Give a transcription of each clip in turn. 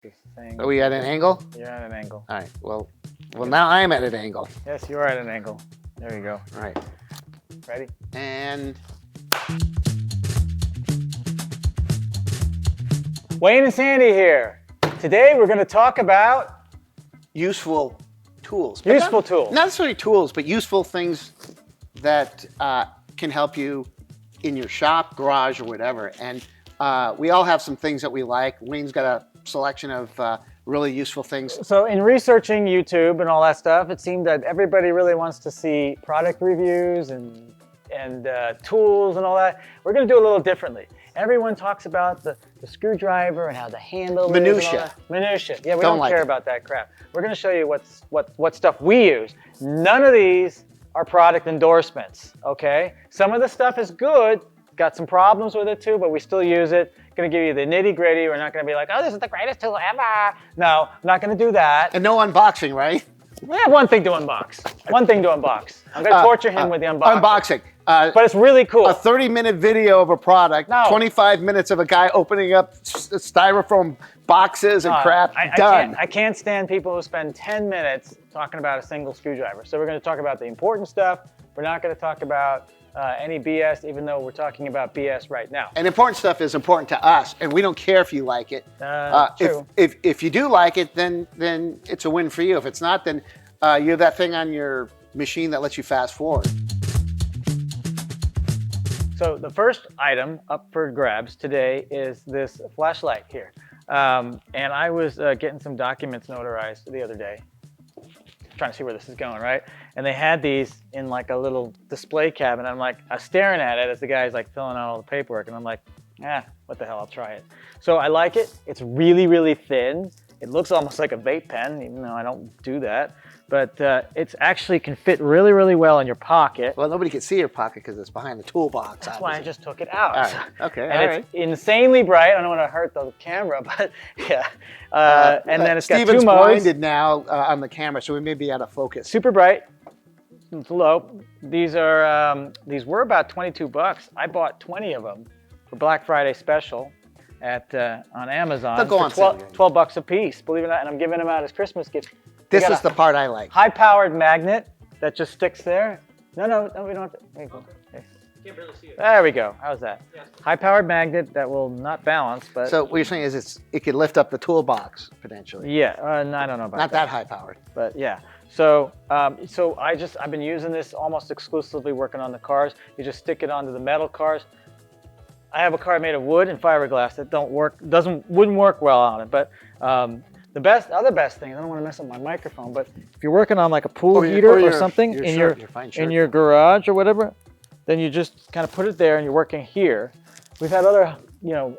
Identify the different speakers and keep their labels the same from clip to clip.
Speaker 1: This thing.
Speaker 2: Are we at an angle?
Speaker 1: You're at an angle.
Speaker 2: All right. Well, now I am at an angle.
Speaker 1: Yes, you are at an angle. There you go.
Speaker 2: All right.
Speaker 1: Ready?
Speaker 2: And
Speaker 1: Wayne and Sandy here. Today we're going to talk about
Speaker 2: useful tools.
Speaker 1: useful tools.
Speaker 2: Not necessarily tools, but useful things that can help you in your shop, garage, or whatever. And we all have some things that we like. Wayne's got a selection of really useful things.
Speaker 1: So in researching YouTube and all that stuff, it seemed that everybody really wants to see product reviews and tools and all that. We're going to do it a little differently. Everyone talks about the screwdriver and how the handle
Speaker 2: Minutia.
Speaker 1: Minutia. Yeah, we
Speaker 2: Don't
Speaker 1: don't
Speaker 2: like
Speaker 1: care
Speaker 2: it.
Speaker 1: about that crap. We're going to show you what stuff we use. None of these are product endorsements, okay? Some of the stuff is good. Got some problems with it too, but we still use it. Going to give you the nitty gritty. We're not going to be like, oh, this is the greatest tool ever. No, I'm not going to do that.
Speaker 2: And no unboxing, right?
Speaker 1: We have one thing to unbox. One thing to unbox. I'm going to torture him with the unboxing.
Speaker 2: Unboxing.
Speaker 1: But it's really cool.
Speaker 2: A 30-minute video of a product,
Speaker 1: No.
Speaker 2: 25 minutes of a guy opening up styrofoam boxes and crap. Done.
Speaker 1: I can't stand people who spend 10 minutes talking about a single screwdriver. So we're going to talk about the important stuff. We're not going to talk about any BS, even though we're talking about BS right now.
Speaker 2: And important stuff is important to us, and we don't care if you like it.
Speaker 1: True.
Speaker 2: If you do like it, then it's a win for you. If it's not, then you have that thing on your machine that lets you fast forward.
Speaker 1: So the first item up for grabs today is this flashlight here. And I was getting some documents notarized the other day. Trying to see where this is going, right? And they had these in like a little display cabinet. I'm like, I was staring at it as the guy's like filling out all the paperwork, and I'm like, what the hell, I'll try it. So I like it. It's really, really thin. It looks almost like a vape pen, even though I don't do that. But it's actually can fit really, really well in your pocket.
Speaker 2: Well, nobody can see your pocket because it's behind the toolbox.
Speaker 1: That's why I just took it out.
Speaker 2: All right. Okay.
Speaker 1: And it's insanely bright. I don't want to hurt the camera, but yeah. And then it's got
Speaker 2: Steven's
Speaker 1: two modes.
Speaker 2: blinded now on the camera, so we may be out of focus.
Speaker 1: Super bright. It's low. These are these were about 22 bucks. I bought 20 of them for Black Friday special at on Amazon.
Speaker 2: They'll go
Speaker 1: for
Speaker 2: on sale.
Speaker 1: 12 bucks a piece. Believe it or not, and I'm giving them out as Christmas gifts.
Speaker 2: This is the part I like.
Speaker 1: High-powered magnet that just sticks there. No, we don't have to. There you go. Okay.
Speaker 3: Can't barely see it.
Speaker 1: There we go. How's that?
Speaker 3: Yes.
Speaker 1: High-powered magnet that will not balance, but
Speaker 2: So what you're saying is it could lift up the toolbox potentially.
Speaker 1: yeah, no, I don't know about
Speaker 2: Not that high powered.
Speaker 1: but yeah. So I've been using this almost exclusively working on the cars. You just stick it onto the metal cars. I have a car made of wood and fiberglass that wouldn't work well on it, but the other best thing, I don't want to mess up my microphone, but if you're working on like a pool heater or something in your garage or whatever, then you just kind of put it there and you're working here. We've had other,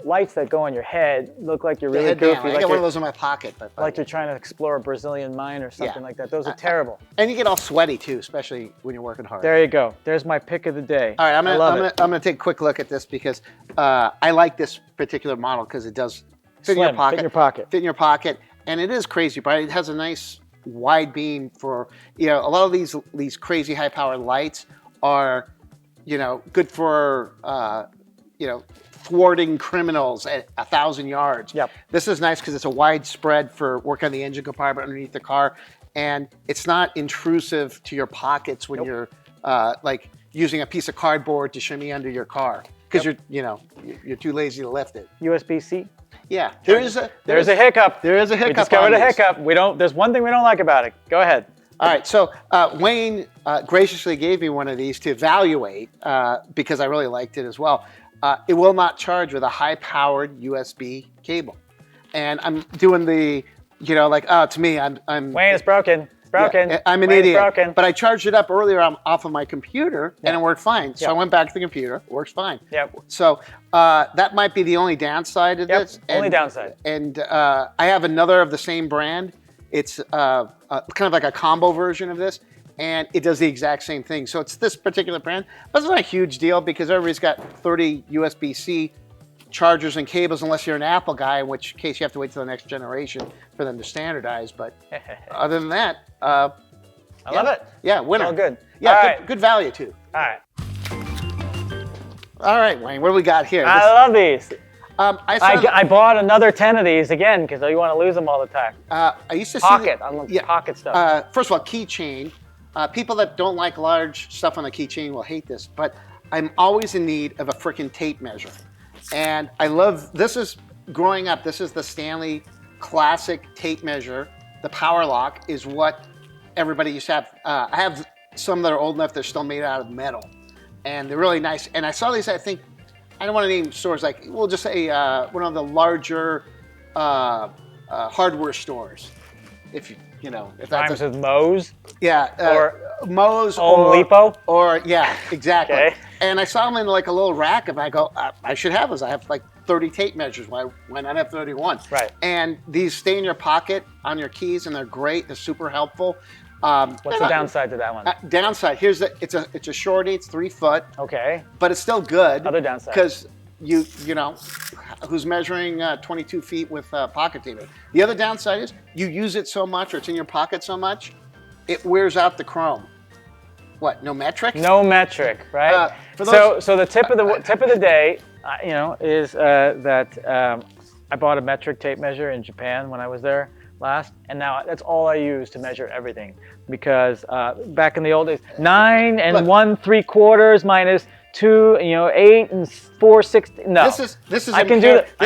Speaker 1: lights that go on your head, look like you're really goofy.
Speaker 2: I got one of those in my pocket, but
Speaker 1: like you're trying to explore a Brazilian mine or something like that. Those are terrible.
Speaker 2: And you get all sweaty too, especially when you're working hard.
Speaker 1: There you go. There's my pick of the day.
Speaker 2: All right, I'm
Speaker 1: it.
Speaker 2: gonna take a quick look at this because I like this particular model because it does fit in your pocket. Fit in your pocket, and it is crazy bright. It has a nice wide beam for a lot of these crazy high powered lights are good for thwarting criminals at 1,000 yards.
Speaker 1: Yep.
Speaker 2: This is nice because it's a wide spread for work on the engine compartment underneath the car, and it's not intrusive to your pockets when you're like using a piece of cardboard to shimmy under your car because you're too lazy to lift it.
Speaker 1: USB-C.
Speaker 2: Yeah.
Speaker 1: There's a hiccup.
Speaker 2: There is a hiccup.
Speaker 1: We discovered a hiccup. There's one thing we don't like about it. Go ahead.
Speaker 2: All right, so Wayne graciously gave me one of these to evaluate because I really liked it as well. It will not charge with a high-powered USB cable, and I'm doing the, to me, I'm.
Speaker 1: Wayne, it's broken. It's broken.
Speaker 2: Yeah, I'm an
Speaker 1: Wayne,
Speaker 2: idiot.
Speaker 1: It's broken.
Speaker 2: But I charged it up earlier off of my computer, and it worked fine. So I went back to the computer. It works fine.
Speaker 1: Yep.
Speaker 2: So that might be the only downside of this.
Speaker 1: Only downside.
Speaker 2: And I have another of the same brand. It's kind of like a combo version of this, and it does the exact same thing. So it's this particular brand, but it's not a huge deal because everybody's got 30 USB-C chargers and cables unless you're an Apple guy, in which case you have to wait till the next generation for them to standardize. But other than that,
Speaker 1: I love it.
Speaker 2: Yeah, winner.
Speaker 1: All good.
Speaker 2: Yeah,
Speaker 1: All
Speaker 2: good,
Speaker 1: right.
Speaker 2: good value too.
Speaker 1: All right.
Speaker 2: All right, Wayne, what do we got here?
Speaker 1: I love these. I bought another 10 of these again because you want to lose them all the time.
Speaker 2: I used to
Speaker 1: Pocket,
Speaker 2: see
Speaker 1: pocket stuff.
Speaker 2: First of all, keychain. People that don't like large stuff on the keychain will hate this, but I'm always in need of a freaking tape measure. And I love, this is, growing up, this is the Stanley classic tape measure. The Power Lock is what everybody used to have. I have some that are old enough, they're still made out of metal. And they're really nice. And I saw these, I think, I don't want to name stores, like, we'll just say one of the larger hardware stores. If if that's
Speaker 1: Rhymes with Moe's?
Speaker 2: Yeah,
Speaker 1: or
Speaker 2: Moe's
Speaker 1: Home Depot?
Speaker 2: Or yeah, exactly.
Speaker 1: Okay.
Speaker 2: And I saw them in like a little rack, and I go, I should have those. I have like 30 tape measures. Why not have 31?
Speaker 1: Right.
Speaker 2: And these stay in your pocket on your keys, and they're great. They're super helpful.
Speaker 1: What's the downside to that one?
Speaker 2: Downside. Here's it's a shorty. It's 3 foot.
Speaker 1: Okay.
Speaker 2: But it's still good.
Speaker 1: Other downside.
Speaker 2: Because you know, who's measuring 22 feet with pocket tape? The other downside is you use it so much, or it's in your pocket so much, it wears out the chrome. What? No metric?
Speaker 1: No metric, right? So the tip of the day, is that I bought a metric tape measure in Japan when I was there last, and now that's all I use to measure everything. Because back in the old days, 9 and 1/3 minus 2, 8 and 4/16. No,
Speaker 2: this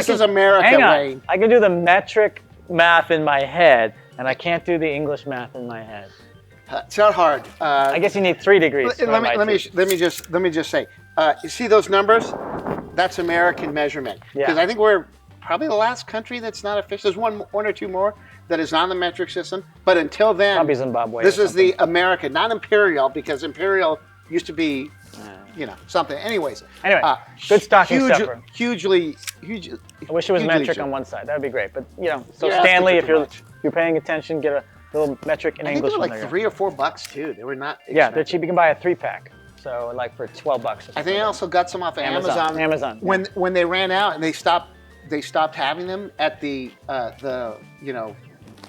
Speaker 2: is America.
Speaker 1: Hang on,
Speaker 2: Wayne.
Speaker 1: I can do the metric math in my head, and I can't do the English math in my head.
Speaker 2: It's not hard.
Speaker 1: I guess you need 3 degrees.
Speaker 2: Let me just say, you see those numbers? That's American measurement. Because I think we're probably the last country that's not official. There's one or two more that is on the metric system, but until then,
Speaker 1: probably Zimbabwe.
Speaker 2: This is the American, not imperial, because imperial used to be, something. Anyway,
Speaker 1: good stocking stuffer.
Speaker 2: Hugely.
Speaker 1: I wish it was metric on one side. That would be great. But so Stanley, if you're paying attention, get a little metric in English.
Speaker 2: They were like $3 or $4 too. They were not expensive.
Speaker 1: Yeah, they're cheap. You can buy a 3-pack. So like for $12 or something.
Speaker 2: I think I also got some off of Amazon.
Speaker 1: Amazon.
Speaker 2: When they ran out and they stopped having them at the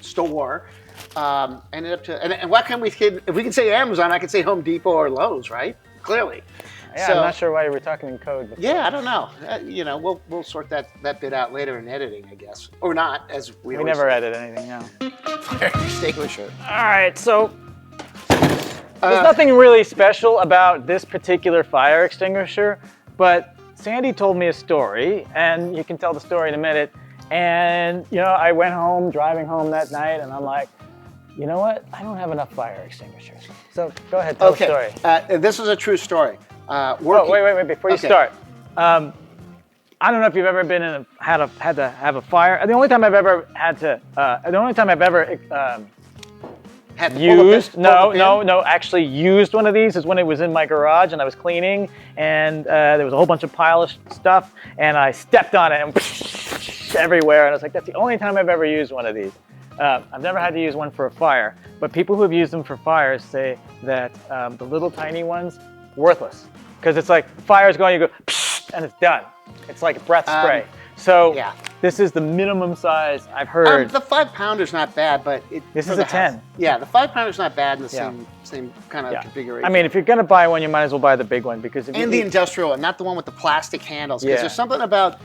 Speaker 2: store. Ended up to and why can't if we can say Amazon, I can say Home Depot or Lowe's, right? Clearly.
Speaker 1: Yeah, I'm not sure why you were talking in code before.
Speaker 2: Yeah, I don't know. We'll sort that bit out later in editing, I guess, or not, as we
Speaker 1: never edit anything. No.
Speaker 2: Fire extinguisher.
Speaker 1: All right, so there's nothing really special about this particular fire extinguisher, but Sandy told me a story, and you can tell the story in a minute. And I went home, driving home that night, and I'm like, you know what? I don't have enough fire extinguishers. So go ahead, tell the story.
Speaker 2: This is a true story.
Speaker 1: Wait! Before you start, I don't know if you've ever been had to have a fire. The only time I've ever actually used one of these is when it was in my garage and I was cleaning, and there was a whole bunch of pile of stuff, and I stepped on it and everywhere, and I was like, that's the only time I've ever used one of these. I've never had to use one for a fire, but people who have used them for fires say that the little tiny ones, worthless, because it's like fire's going, you go and it's done. It's like a breath spray. This is the minimum size I've heard.
Speaker 2: The 5-pounder's not bad, but
Speaker 1: this is a 10.
Speaker 2: Yeah, the 5-pounder's not bad in the same kind of configuration.
Speaker 1: I mean, if you're gonna buy one, you might as well buy the big one because
Speaker 2: the industrial one, not the one with the plastic handles. Because there's something about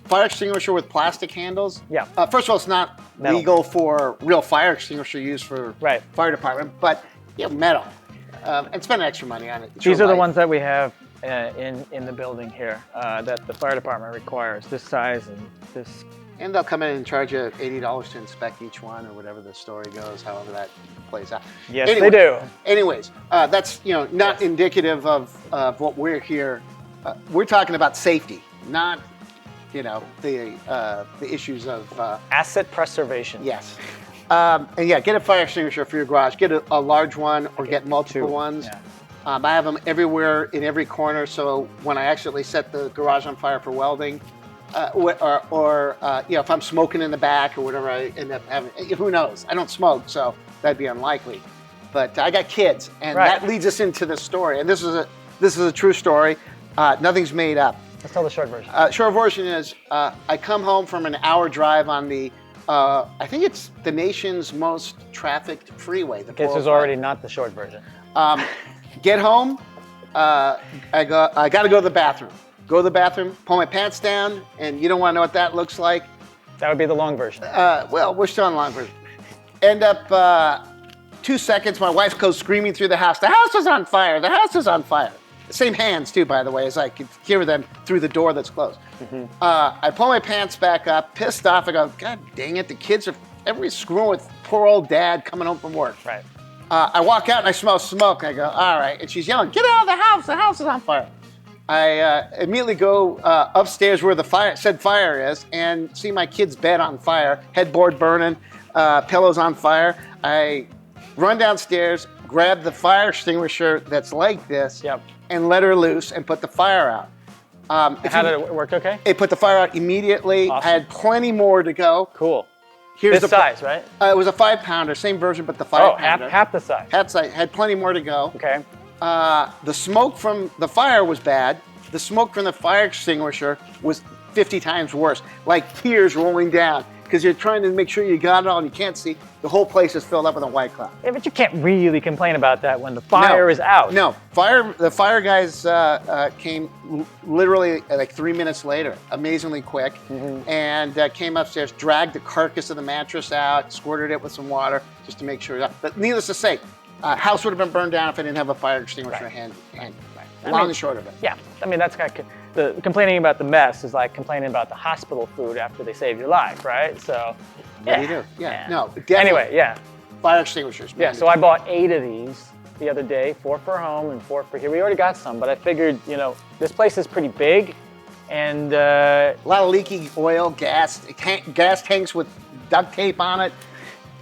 Speaker 2: fire extinguisher with plastic handles.
Speaker 1: Yeah.
Speaker 2: First of all, it's not legal for real fire extinguisher use for fire department, but metal. And spend extra money on it.
Speaker 1: These are the ones that we have in the building here that the fire department requires. This size and this.
Speaker 2: And they'll come in and charge you $80 to inspect each one, or whatever the story goes. However that plays out.
Speaker 1: Yes, they do.
Speaker 2: Anyways, that's not indicative of what we're here. We're talking about safety, not the issues of
Speaker 1: asset preservation.
Speaker 2: Yes. And get a fire extinguisher for your garage. Get a large one or get multiple ones. Yeah. I have them everywhere in every corner, so when I accidentally set the garage on fire for welding, or if I'm smoking in the back or whatever, I end up having. Who knows? I don't smoke, so that'd be unlikely. But I got kids, and that leads us into the story. And this is a true story. Nothing's made up.
Speaker 1: Let's tell the short version.
Speaker 2: Short version is I come home from an hour drive on the. I think it's the nation's most trafficked freeway.
Speaker 1: This is already not the short version.
Speaker 2: Get home. I got to go to the bathroom. go to the bathroom, pull my pants down, and you don't want to know what that looks like.
Speaker 1: That would be the long version.
Speaker 2: Well, we're still on long version. End up 2 seconds, my wife goes screaming through the house. The house is on fire. The house is on fire. Same hands too, by the way, as I could hear them through the door that's closed. I pull my pants back up, pissed off. I go, God dang it, everybody's screwing with poor old dad coming home from work.
Speaker 1: Right.
Speaker 2: I walk out and I smell smoke. I go, all right. And she's yelling, get out of the house is on fire. I immediately go upstairs where the said fire is and see my kid's bed on fire, headboard burning, pillows on fire. I run downstairs, grab the fire extinguisher that's like this, and let her loose and put the fire out.
Speaker 1: How did it work okay?
Speaker 2: It put the fire out immediately.
Speaker 1: Awesome.
Speaker 2: I had plenty more to go.
Speaker 1: Cool.
Speaker 2: Here's
Speaker 1: this size, right?
Speaker 2: It was a 5-pounder, same version, but the 5-pounder.
Speaker 1: Half the size.
Speaker 2: Half size. Had plenty more to go.
Speaker 1: Okay.
Speaker 2: The smoke from the fire was bad. The smoke from the fire extinguisher was 50 times worse, like tears rolling down, because you're trying to make sure you got it all and you can't see. The whole place is filled up with a white cloud.
Speaker 1: Yeah, but you can't really complain about that when the fire is out.
Speaker 2: No, the fire guys came literally like 3 minutes later, amazingly quick, and came upstairs, dragged the carcass of the mattress out, squirted it with some water just to make sure. But needless to say, house would have been burned down if I didn't have a fire extinguisher handy. Long and short of it.
Speaker 1: Yeah, I mean, that's kind of, the complaining about the mess is like complaining about the hospital food after they saved your life, right? So,
Speaker 2: what do you do? Yeah, no, definitely.
Speaker 1: Anyway, yeah.
Speaker 2: Fire extinguishers.
Speaker 1: Yeah, so I bought 8 of these the other day, 4 for home and 4 for here. We already got some, but I figured, this place is pretty big, and
Speaker 2: a lot of leaky oil, gas tanks with duct tape on it.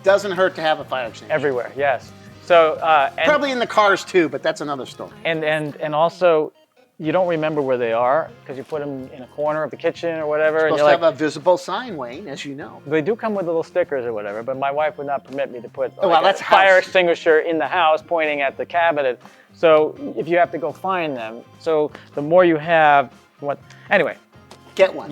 Speaker 2: Doesn't hurt to have a fire extinguisher.
Speaker 1: Everywhere, yes. So
Speaker 2: probably in the cars too, but that's another story.
Speaker 1: And also, you don't remember where they are because you put them in a corner of the kitchen or whatever.
Speaker 2: Supposed
Speaker 1: and
Speaker 2: to
Speaker 1: you're
Speaker 2: have a visible sign, Wayne, as you know.
Speaker 1: They do come with little stickers or whatever, but my wife would not permit me to put
Speaker 2: that's
Speaker 1: a fire extinguisher in the house pointing at the cabinet. So if you have to go find them, so the more you have, anyway.
Speaker 2: Get one.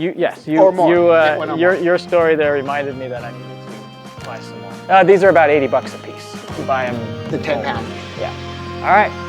Speaker 1: Or more. Your story there reminded me that I needed to buy some more. These are about $80 a piece. You buy them.
Speaker 2: The 10-pound.
Speaker 1: Yeah. All right.